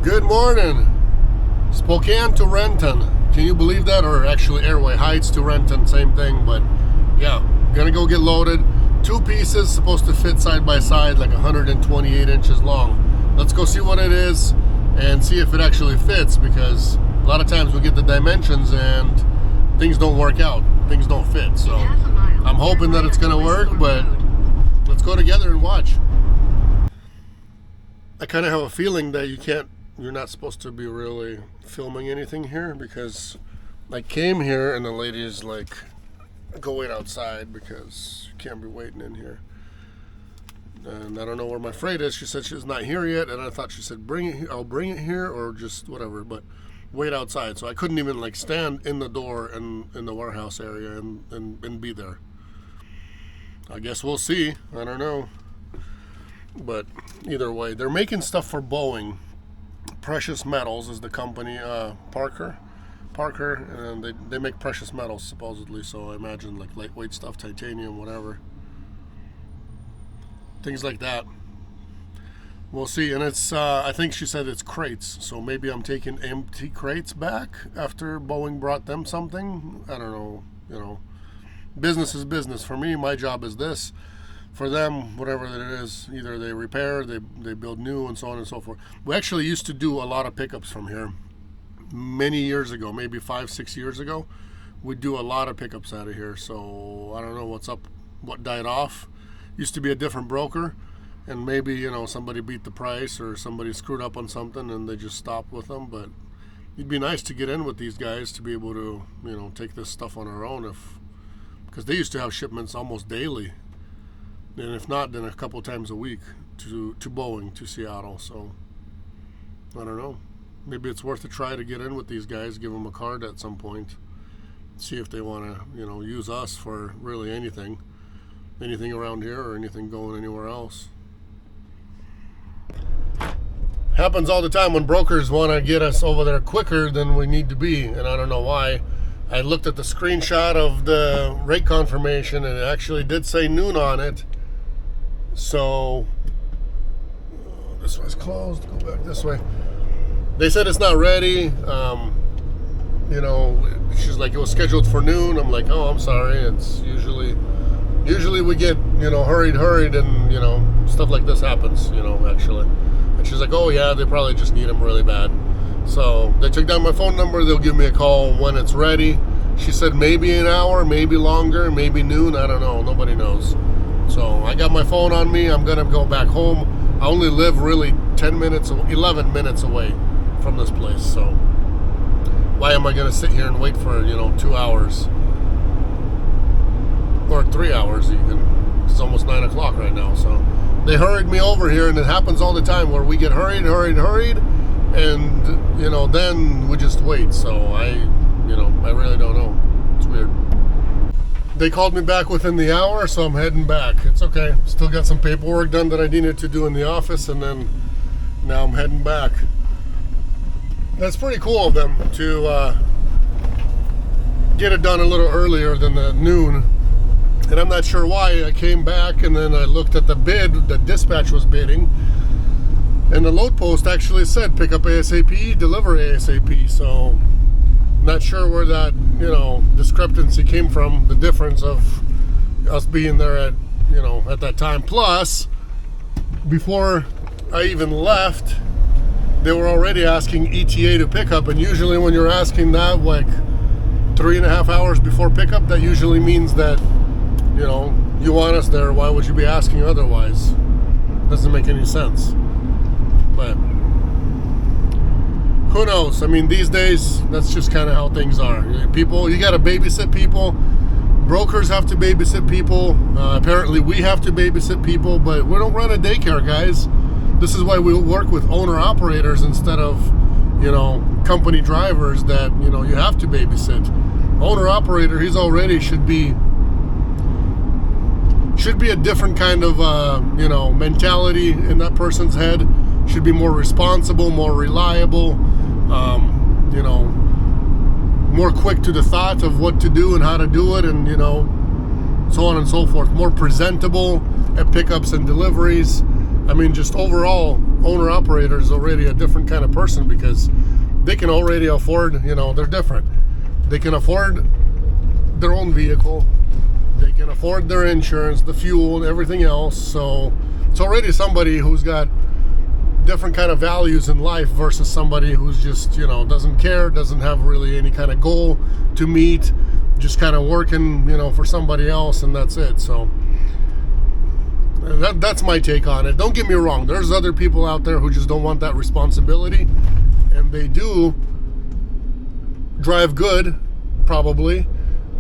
Good morning. Spokane to Renton. Can you believe that? Or actually Airway Heights to Renton, same thing. But yeah, gonna go get loaded. 2 pieces, supposed to fit side by side, like 128 inches long. Let's go see what it is and see if it actually fits, because a lot of times we get the dimensions and things don't work out. Things don't fit. So I'm hoping that it's gonna work, but let's go together and watch. I kind of have a feeling that you're not supposed to be really filming anything here, because I came here and the lady is like, go wait outside because you can't be waiting in here. And I don't know where my freight is. She said she's not here yet, and I thought she said bring it here. I'll bring it here, or just whatever, but wait outside. So I couldn't even like stand in the door and in the warehouse area and be there. I guess we'll see. I don't know. But either way, they're making stuff for Boeing. Precious Metals is the company, Parker, and they make precious metals supposedly, so I imagine like lightweight stuff, titanium, whatever, things like that. We'll see. And it's I think she said it's crates, so maybe I'm taking empty crates back after Boeing brought them something. I don't know. You know, business is business. For me, my job is this. For them, whatever it is, either they repair, they build new, and so on and so forth. We actually used to do a lot of pickups from here many years ago, maybe 5-6 years ago. We'd do a lot of pickups out of here. So I don't know what's up, what died off. Used to be a different broker, and maybe, you know, somebody beat the price or somebody screwed up on something and they just stopped with them. But it'd be nice to get in with these guys to be able to, you know, take this stuff on our own, because they used to have shipments almost daily. And if not, then a couple times a week to Boeing, to Seattle. So I don't know. Maybe it's worth a try to get in with these guys, give them a card at some point, see if they want to, you know, use us for really anything around here or anything going anywhere else. Happens all the time when brokers want to get us over there quicker than we need to be, and I don't know why. I looked at the screenshot of the rate confirmation, and it actually did say noon on it. So this way's closed. Go back this way. They said it's not ready. You know, she's like, it was scheduled for noon. I'm like, oh, I'm sorry. It's usually we get, you know, hurried, and, you know, stuff like this happens, you know, actually. And she's like, oh yeah, they probably just need them really bad. So they took down my phone number. They'll give me a call when it's ready. She said maybe an hour, maybe longer, maybe noon. I don't know. Nobody knows. So I got my phone on me. I'm going to go back home. I only live really 11 minutes away from this place. So why am I going to sit here and wait for, you know, 2 hours? Or 3 hours even. It's almost 9 o'clock right now. So they hurried me over here, and it happens all the time where we get hurried. And, you know, then we just wait. So I really don't know. It's weird. They called me back within the hour, so I'm heading back. It's okay. Still got some paperwork done that I needed to do in the office, and then now I'm heading back. That's pretty cool of them to get it done a little earlier than the noon. And I'm not sure why. I came back, and then I looked at the bid that dispatch was bidding. And the load post actually said pick up ASAP, deliver ASAP. So not sure where that, you know, discrepancy came from, the difference of us being there at, you know, at that time. Plus, before I even left, they were already asking ETA to pick up. And usually when you're asking that like 3.5 hours before pickup, that usually means that, you know, you want us there. Why would you be asking otherwise? Doesn't make any sense. But who knows? I mean, these days, that's just kind of how things are. People, you got to babysit people. Brokers have to babysit people. Apparently, we have to babysit people, but we don't run a daycare, guys. This is why we work with owner-operators instead of, you know, company drivers that, you know, you have to babysit. Owner-operator, he's already should be a different kind of, you know, mentality in that person's head. Should be more responsible, more reliable, you know, more quick to the thought of what to do and how to do it, and, you know, so on and so forth. More presentable at pickups and deliveries. I mean, just overall owner-operator is already a different kind of person because they can already afford, they're different. They can afford their own vehicle. They can afford their insurance, the fuel, everything else. So it's already somebody who's got different kind of values in life versus somebody who's just, doesn't care, doesn't have really any kind of goal to meet, just kind of working, for somebody else, and that's it. So that's my take on it. Don't get me wrong. There's other people out there who just don't want that responsibility, and they do drive good, probably.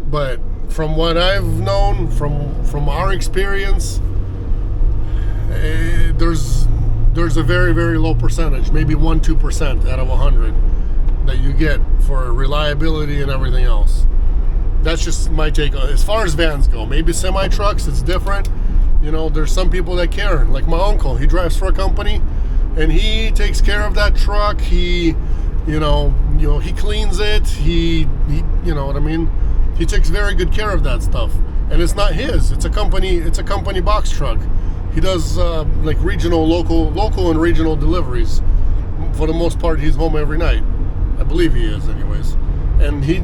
But from what I've known, from our experience, there's a very, very low percentage, maybe 1-2% out of 100 that you get for reliability and everything else. That's just my take on it. As far as vans go, maybe semi-trucks, it's different. There's some people that care. Like my uncle, he drives for a company, and he takes care of that truck. He, he cleans it. He, you know what I mean? He takes very good care of that stuff. And it's not his. It's a company box truck. He does like local and regional deliveries. For the most part, he's home every night. I believe he is, anyways. And he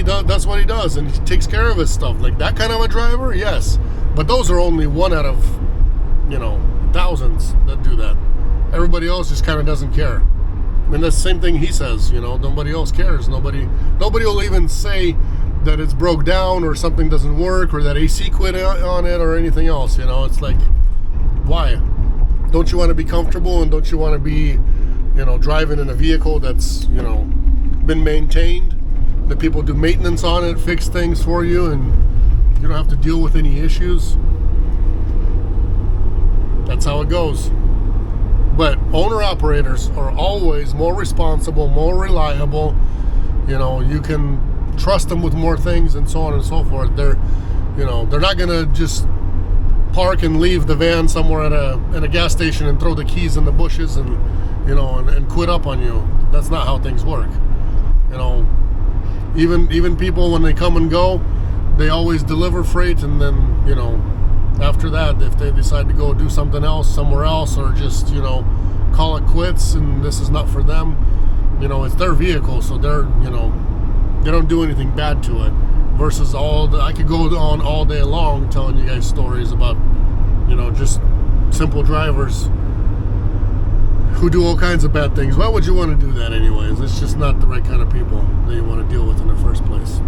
does. That's what he does, and he takes care of his stuff. Like that kind of a driver, yes. But those are only one out of, thousands that do that. Everybody else just kind of doesn't care. I mean, that's the same thing he says. Nobody else cares. Nobody will even say that it's broke down or something doesn't work or that AC quit on it or anything else. It's like, why? Don't you want to be comfortable, and don't you want to be, driving in a vehicle that's, been maintained, that people do maintenance on it, fix things for you, and you don't have to deal with any issues? That's how it goes. But owner-operators are always more responsible, more reliable. You can trust them with more things and so on and so forth. They're not gonna just park and leave the van somewhere at a gas station and throw the keys in the bushes and and quit up on you. That's not how things work. Even people, when they come and go, they always deliver freight, and then after that, if they decide to go do something else somewhere else, or just call it quits and this is not for them, it's their vehicle, so they're they don't do anything bad to it. Versus I could go on all day long telling you guys stories about just simple drivers who do all kinds of bad things. Why would you want to do that anyways? It's just not the right kind of people that you want to deal with in the first place.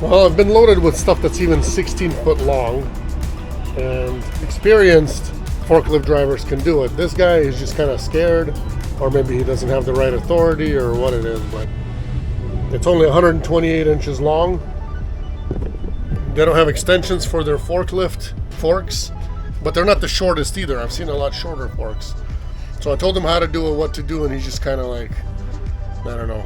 Well, I've been loaded with stuff that's even 16 foot long, and experienced forklift drivers can do it. This guy is just kind of scared, or maybe he doesn't have the right authority or what it is, but it's only 128 inches long. They don't have extensions for their forklift forks, but they're not the shortest either. I've seen a lot shorter forks. So I told him how to do it, what to do, and he's just kind of like, I don't know.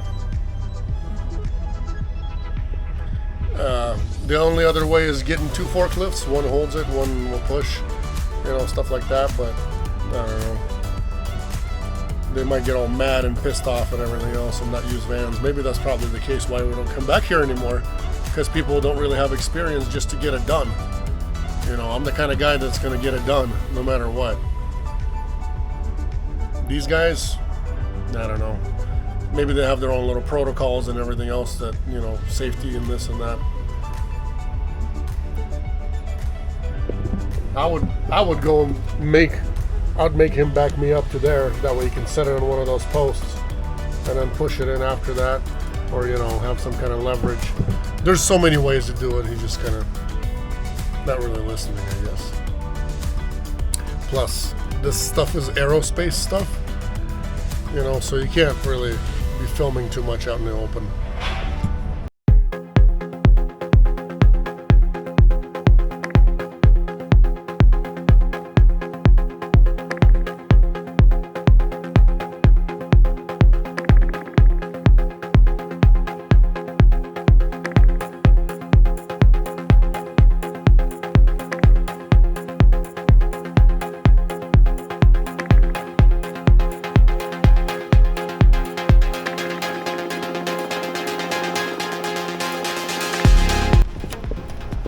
The only other way is getting two forklifts. One holds it, one will push, stuff like that. But I don't know. They might get all mad and pissed off and everything else and not use vans. Maybe that's probably the case why we don't come back here anymore, because people don't really have experience just to get it done. I'm the kind of guy that's going to get it done no matter what. These guys, I don't know. Maybe they have their own little protocols and everything else that, safety and this and that. I would go and I'd make him back me up to there. That way he can set it on one of those posts and then push it in after that, or, have some kind of leverage. There's so many ways to do it. He's just kind of not really listening, I guess. Plus, this stuff is aerospace stuff, so you can't really be filming too much out in the open.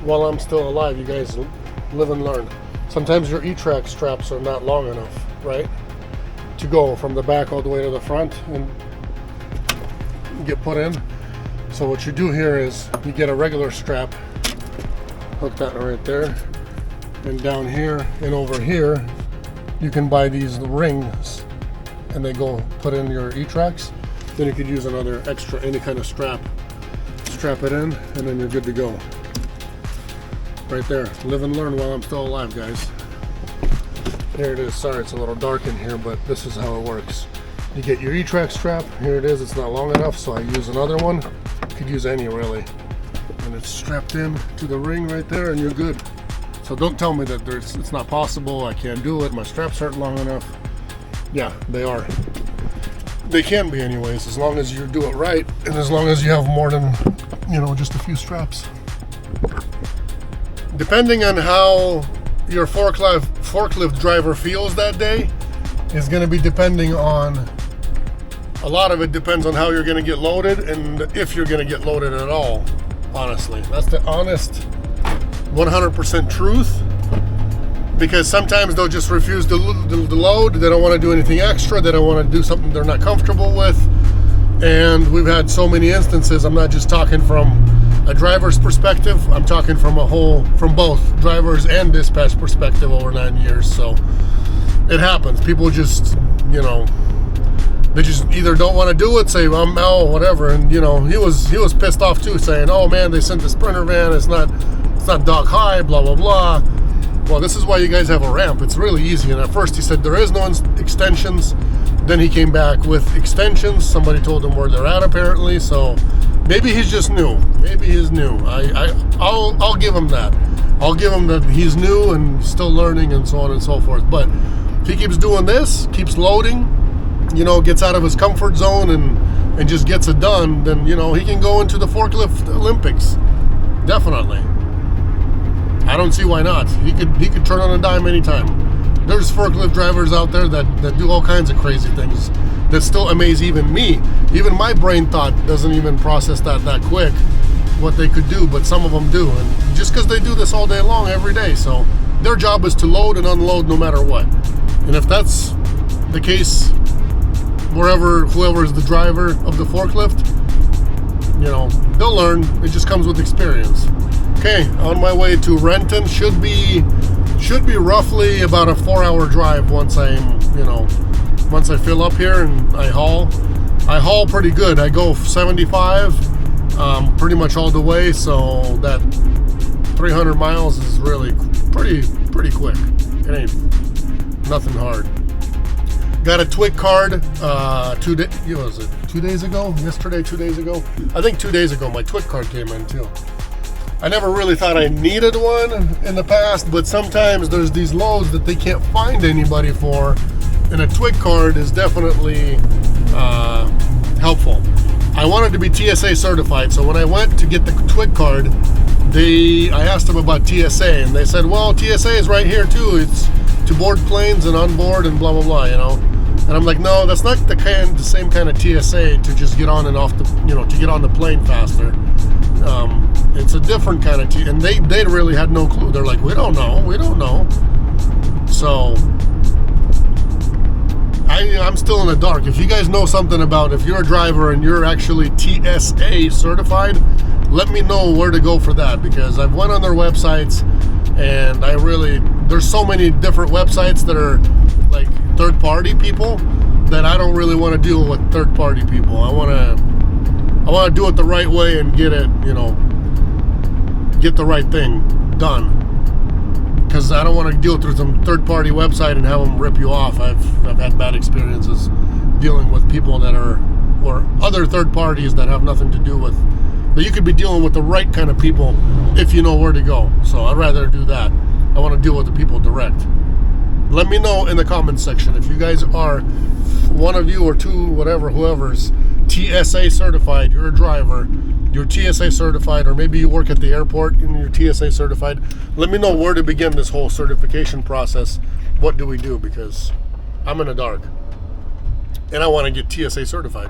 While I'm still alive, you guys live and learn. Sometimes your E-track straps are not long enough, right? To go from the back all the way to the front and get put in. So what you do here is you get a regular strap, hook that right there, and down here and over here, you can buy these rings and they go put in your E-tracks. Then you could use another extra, any kind of strap it in, and then you're good to go. Right there, live and learn while I'm still alive, guys. Here it is. Sorry, it's a little dark in here, but this is how it works. You get your E-track strap. Here it is. It's not long enough, so I use another one. You could use any, really. And it's strapped in to the ring right there, and you're good. So don't tell me that it's not possible. I can't do it. My straps aren't long enough. Yeah, they are. They can be, anyways, as long as you do it right, and as long as you have more than, just a few straps. Depending on how your forklift driver feels that day is going to be depending on, a lot of it depends on how you're going to get loaded and if you're going to get loaded at all, honestly. That's the honest 100% truth, because sometimes they'll just refuse to load. They don't want to do anything extra. They don't want to do something they're not comfortable with. And we've had so many instances. I'm not just talking from a driver's perspective, I'm talking from both drivers and dispatch perspective over 9 years. So it happens. People just, they just either don't want to do it, say, whatever. And he was pissed off too, saying, oh man, they sent the Sprinter van, it's not dock high, blah blah blah. Well, this is why you guys have a ramp. It's really easy. And at first he said there is no extensions. Then he came back with extensions. Somebody told him where they're at, apparently. So maybe he's just new. Maybe he's new. I'll give him that. I'll give him that he's new and still learning and so on and so forth. But if he keeps doing this, keeps loading, gets out of his comfort zone and just gets it done, then he can go into the forklift Olympics. Definitely. I don't see why not. He could turn on a dime anytime. There's forklift drivers out there that do all kinds of crazy things that still amaze even me. Even my brain thought doesn't even process that quick what they could do, but some of them do. And just because they do this all day long, every day. So their job is to load and unload no matter what. And if that's the case, whoever is the driver of the forklift, they'll learn. It just comes with experience. Okay, on my way to Renton. Should be roughly about a 4-hour drive once I fill up here and I haul pretty good. I go 75 pretty much all the way, so that 300 miles is really pretty quick. It ain't nothing hard. Got a TWIC card 2 days ago? Yesterday, 2 days ago? I think 2 days ago my TWIC card came in too. I never really thought I needed one in the past, but sometimes there's these loads that they can't find anybody for, and a TWIC card is definitely helpful. I wanted to be TSA certified, so when I went to get the TWIC card, I asked them about TSA, and they said, well, TSA is right here too. It's to board planes and on board and blah blah blah, And I'm like, no, that's not the same kind of TSA to just get on and off the, to get on the plane faster. It's a different kind of and they really had no clue. They're like, we don't know. So I'm still in the dark. If you guys know something about, if you're a driver and you're actually TSA certified, let me know where to go for that, because I've went on their websites and there's so many different websites that are like third-party people that I don't really want to deal with third-party people. I want to do it the right way and get it, get the right thing done. Because I don't want to deal through some third-party website and have them rip you off. I've had bad experiences dealing with people that are or other third parties that have nothing to do with, that you could be dealing with the right kind of people if you know where to go. So I'd rather do that. I want to deal with the people direct. Let me know in the comments section if you guys are, one of you or two, whatever, whoever's TSA certified, you're a driver, you're TSA certified, or maybe you work at the airport and you're TSA certified. Let me know where to begin this whole certification process. What do we do? Because I'm in the dark and I want to get TSA certified.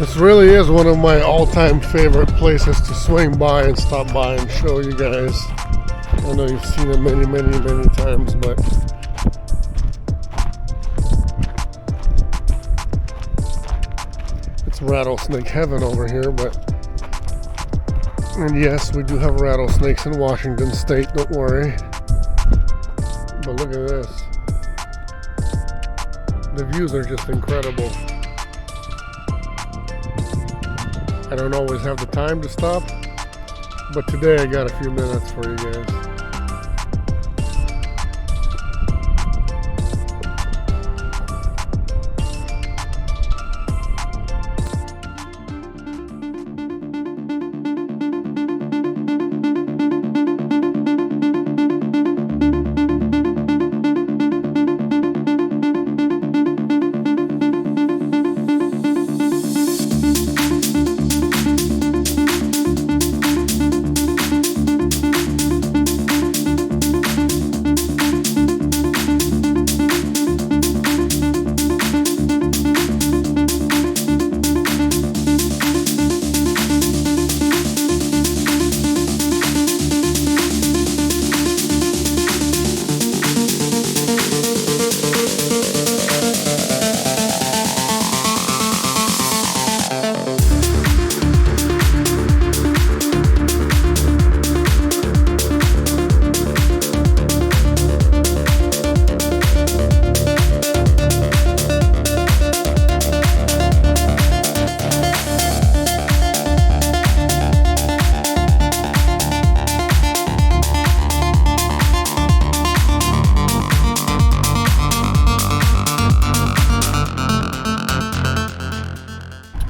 This really is one of my all-time favorite places to swing by and stop by and show you guys. I know you've seen it many, many, many times, but it's rattlesnake heaven over here. And yes, we do have rattlesnakes in Washington State, don't worry. But look at this. The views are just incredible. I don't always have the time to stop, but today I got a few minutes for you guys.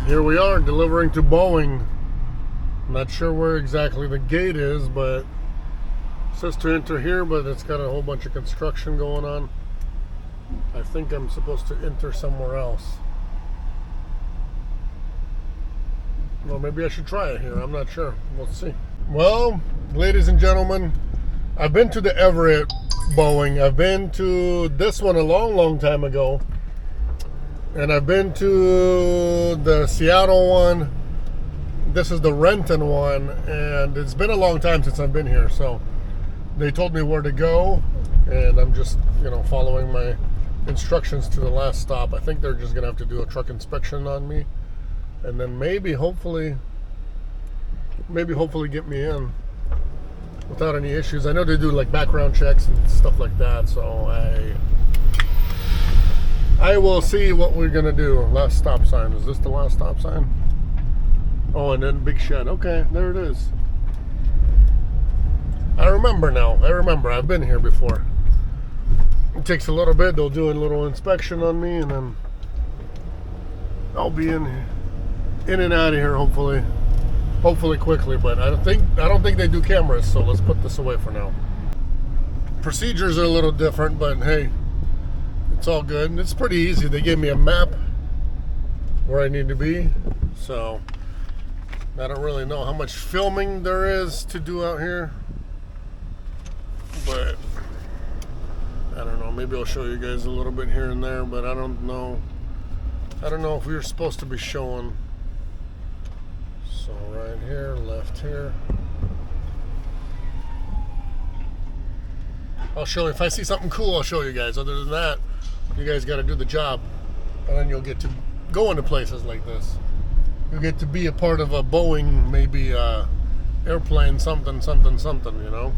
Here we are delivering to Boeing. I'm not sure where exactly the gate is, but it says to enter here, but it's got a whole bunch of construction going on. I think I'm supposed to enter somewhere else. Well, maybe I should try it here. I'm not sure. We'll see. Well, ladies and gentlemen, I've been to the Everett Boeing. I've been to this one a long, long time ago. And I've been to the Seattle one. This is the Renton one. And it's been a long time since I've been here. So they told me where to go. And I'm just, following my instructions to the last stop. I think they're just gonna have to do a truck inspection on me, and then maybe hopefully get me in without any issues. I know they do like background checks and stuff like that, so I will see what we're gonna do. Last stop sign. Is this the last stop sign? Oh, and then big shed. Okay, there it is. I remember now. I've been here before. It takes a little bit. They'll do a little inspection on me, and then I'll be in and out of here hopefully quickly. But I don't think they do cameras, so let's put this away for now. Procedures are a little different, but hey, it's all good. It's pretty easy. They gave me a map where I need to be, so I don't really know how much filming there is to do out here, but I don't know. Maybe I'll show you guys a little bit here and there, but I don't know if we were supposed to be showing. So right here, left here. I'll show you. If I see something cool, I'll show you guys. Other than that, you guys got to do the job, and then you'll get to go into places like this. You'll get to be a part of a Boeing, maybe airplane, something, you know?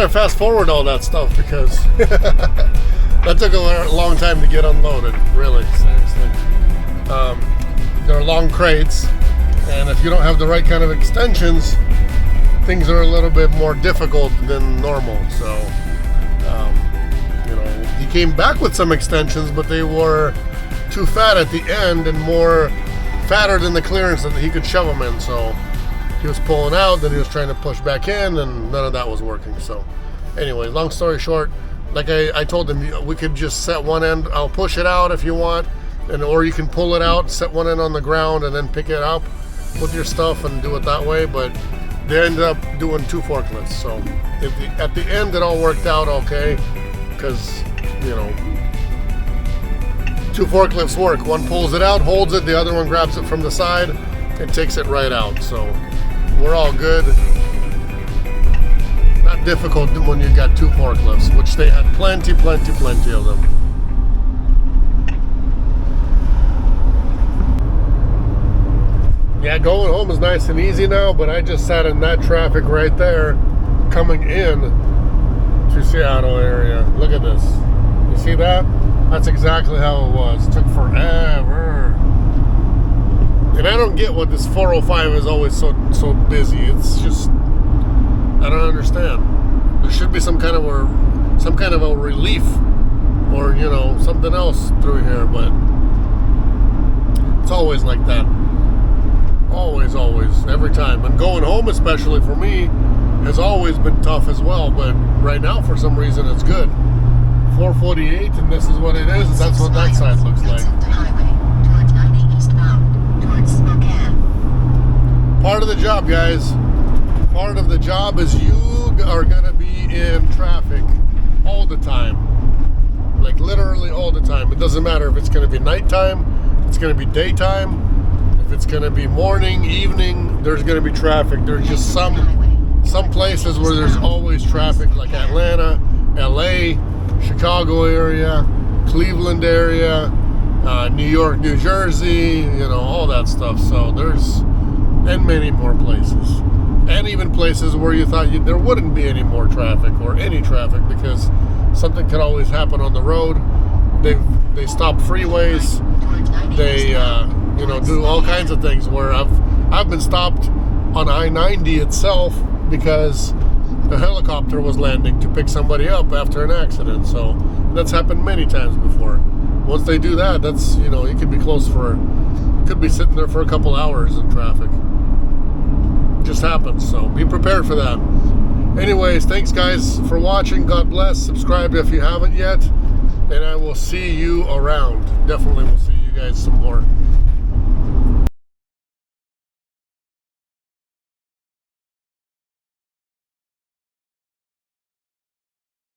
better fast forward all that stuff because that took a long time to get unloaded. Really, seriously. They're long crates, and if you don't have the right kind of extensions, things are a little bit more difficult than normal. So, he came back with some extensions, but they were too fat at the end and more fatter than the clearance that he could shove them in. So he was pulling out, then he was trying to push back in, and none of that was working. So anyway, long story short, like I told him, we could just set one end. I'll push it out if you want, or you can pull it out, set one end on the ground, and then pick it up with your stuff and do it that way. But they ended up doing 2 forklifts. So at the end, it all worked out okay because, 2 forklifts work. One pulls it out, holds it, the other one grabs it from the side and takes it right out. So we're all good. Not difficult when you've got 2 forklifts, which they had plenty of them. Yeah, going home is nice and easy now, but I just sat in that traffic right there coming in to Seattle area. Look at this. You see that? That's exactly how it was. It took forever. And I don't get what this 405 is always so busy. It's just, I don't understand. There should be some kind of a relief or, something else through here, but it's always like that. Always, every time. And going home, especially for me, has always been tough as well, but right now for some reason it's good. 448, and this is what it is. That's what that side looks like. Part of the job, guys. Part of the job is you are going to be in traffic all the time. Like literally all the time. It doesn't matter if it's going to be nighttime, if it's going to be daytime, if it's going to be morning, evening, there's going to be traffic. There's just some places where there's always traffic, like Atlanta, LA, Chicago area, Cleveland area, New York, New Jersey, all that stuff. So and many more places. And even places where you thought there wouldn't be any more traffic or any traffic because something could always happen on the road. They stop freeways. They, do all kinds of things where I've been stopped on I-90 itself because a helicopter was landing to pick somebody up after an accident. So that's happened many times before. Once they do that, that's, you could be could be sitting there for a couple hours in traffic. Just happens. So be prepared for that. Anyways, thanks guys for watching. God bless. Subscribe if you haven't yet. And I will see you around. Definitely will see you guys some more.